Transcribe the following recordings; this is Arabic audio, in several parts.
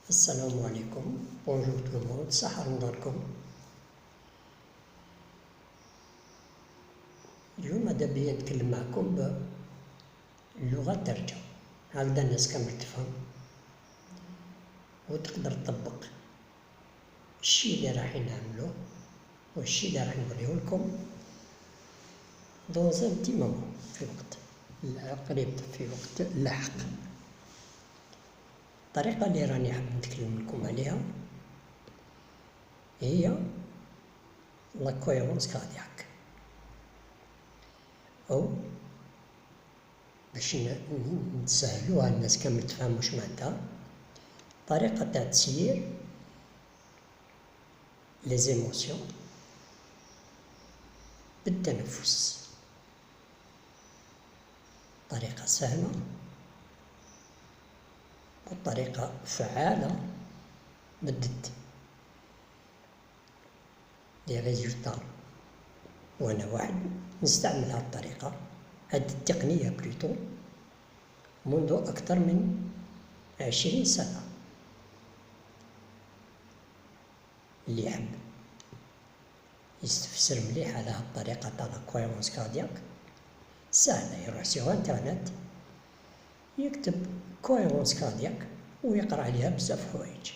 السلام عليكم. بونجور تو الموند، صحة نهاركم. اليوم ماذا بيا نتكلم معكم باللغة الدارجة، هكذا الناس كامل تفهم وتقدر تطبق الشي اللي راح نعملوه والشي اللي راح نوريه لكم دون ان بتي مومون، في وقت قريب، في وقت لاحق. الطريقة اللي راني حاب نتكلم لكم عليها هي لا كويرونس كاردياك، أو باش نسهلوها الناس كامل تفهم واش معناتها، طريقة تاع تسيير لي زيموسيون بالتنفس، طريقة سهلة وطريقة فعالة مدت لي ريزولتا، وانا واحد نستعمل هاد الطريقة، هاد التقنية بلوتو، منذ أكثر من 20 سنة. اللي يحب يستفسر مليح على هاد الطريقة تاع لا كويرونس كاردياك سهلة، يروح سيغ انترنت يكتب كويرونس كاردياك ويقرأ عليها بزاف حوايج.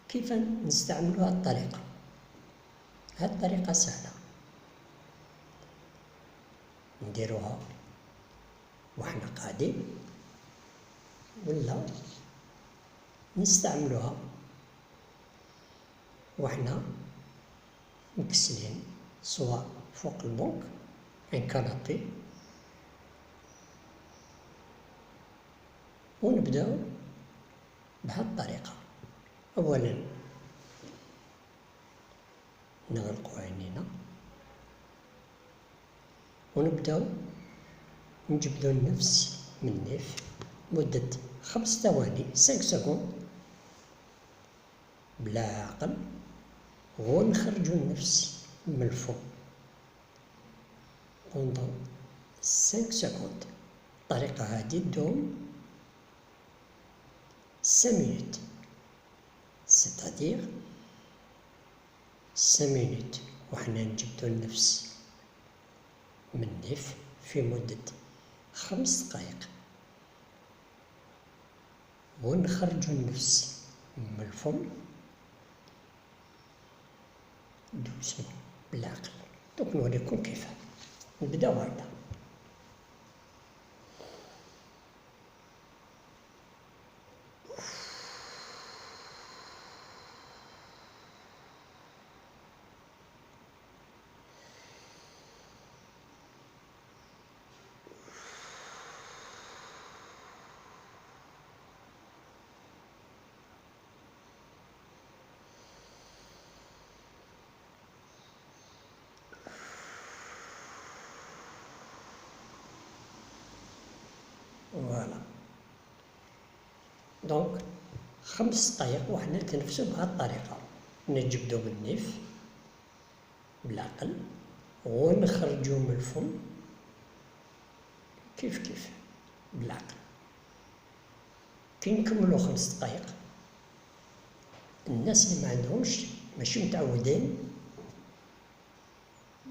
كيف نستعملو هاد الطريقة؟ هاد الطريقة سهلة، نديروها وحنا قاعدين ولا نستعملوها وحنا مكسلين، سواء فوق البنك ان كانابي، ونبداو بهاد الطريقة. أولا نغلقو عينينا ونبداو نجبدو النفس من النيف مدة 5 ثواني، 5 سكوند بلا عقل، ونخرجو النفس من الفم بوندون 5 سكوند. الطريقة هادي تدوم 5 minutes، c'est-à-dire 5 minutes وحنا نجبدو النفس من النيف في مدة 5 دقائق، ونخرجو النفس من الفم دوسمون بالعقل. دوك نوريكم كيف نبداو هكذا. فوالا، دونك 5 دقائق وحنا نتنفسو بهاد الطريقة، نجبدو من النيف بالعقل ونخرجو من الفم كيف بالعقل. كي نكملو 5 دقائق، الناس اللي ما عندهمش ماشي متعودين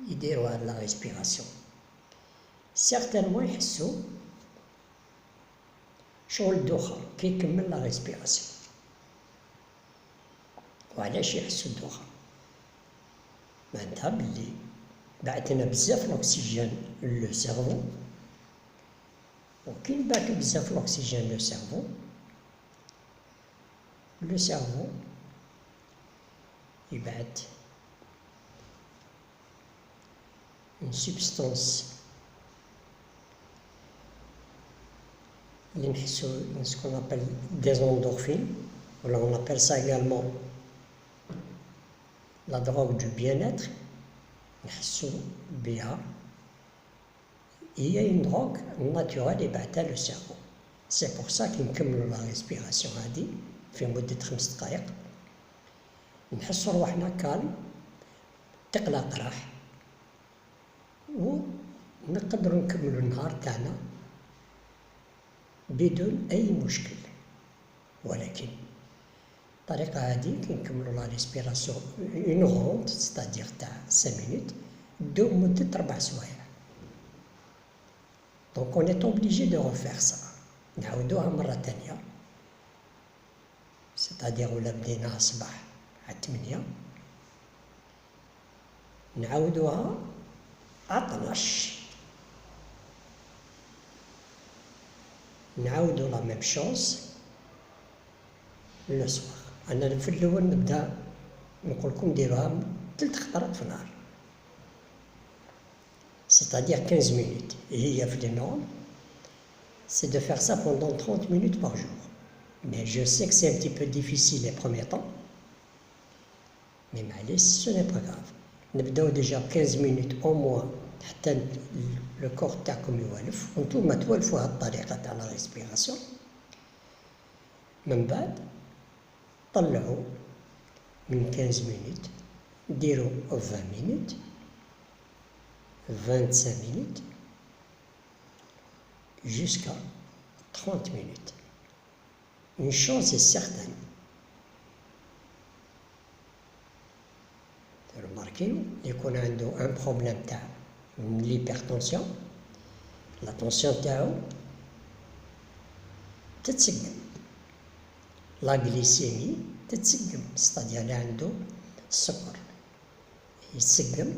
يديرو هاد لا ريسبيراسيون سيغتانمون يحسو شغل الدوخة كي يكمل لا ريسبيراسيون. وعلاش يحسو الدوخة؟ معناتها بلي بعثنا بزاف الأكسجين لو سيرفو، وكي نبعثو بزاف الأكسجين لو سيرفو، لو سيرفو يبعث une substance اللي نحسو سكون ابل des endorphines، ولا on appelle ça également la drogue du bien-être، نحسو بها، هي une drogue naturelle يبعثها لو سيرفو. سي بور سا كي نكملو لا ريسبيراسيون هادي في مدة 5 دقائق نحسو رواحنا كالم، تقلق راح، ونقدرو نكملو النهار تاعنا بدون أي مشكل. ولكن الطريقة هادي كي نكملو لا ريسبيراسيون اون غوند ستادير تاع 5 مينوت دوم مدة 4 سوايع. دونك اون ايت اوبليجي دو ريفير سا، نعاودوها مرة تانية، ستادير ولا بديناها الصباح على 8 نعاودوها على 12 نعاودو لا ميم شوز لو سوار. أنا في الأول نبدا نقولكم ديروها 3 خطرات في النهار، c'est-à-dire 15 minutes. هي في لي نورم c'est de faire ça pendant 30 minutes par jour. Mais je sais que c'est un petit peu difficile les premiers temps, mais معليش ce n'est pas grave. نبداو ديجا 15 minutes au moins حتى لو كور تاعكم يوالف وانتوما توالفوا هاد الطريقة تاع لا ريسبيراسيون. من بعد طلعوا من 15 minutes ديروا 20 minutes 25 minutes jusqu'à 30 minutes. Une chose est certaine, remarquez, يكون عنده un problème تاع l'hypertension، la tension تاعو تتسقم، la glycémie تتسقم، c'est-à-dire اللي عنده السكر يتسقم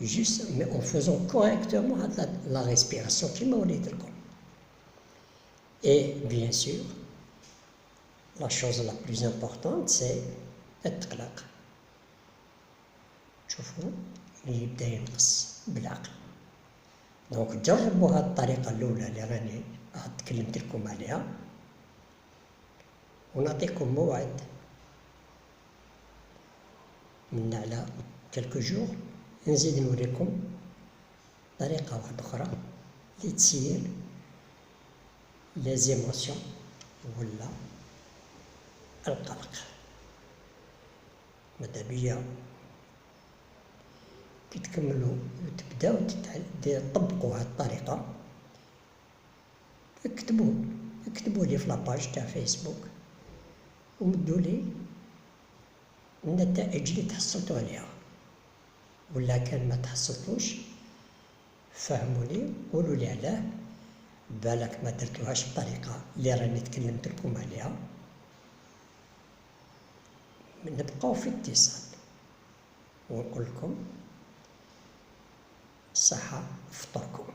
juste mais en faisant correctement la respiration كيما وليت لكم. Et bien sûr, la chose la plus importante c'est التقلاق. شوفوا اللي يبدا ينقص بالعقل. دونك جربوا هاد الطريقة الأولى اللي راني تكلمت لكم عليها، ونعطيكم موعد من على كلكو جور نزيد نوريكم طريقة واحدة أخرى اللي تسير لي زيموسيون ولا القلق. مادابيا كي تكملوا وتبداو تطبقوا هاد الطريقة اكتبوا لي في لاباج تاع فيسبوك ومدوا لي النتائج اللي تحصلتوا عليها، ولا كان ما تحصلتوش فهموني قولوا لي علاه، بالك ما درتوهاش بطريقة اللي راني تكلمت لكم عليها. نبقاو في اتصال ونقول لكم صحة فطوركم.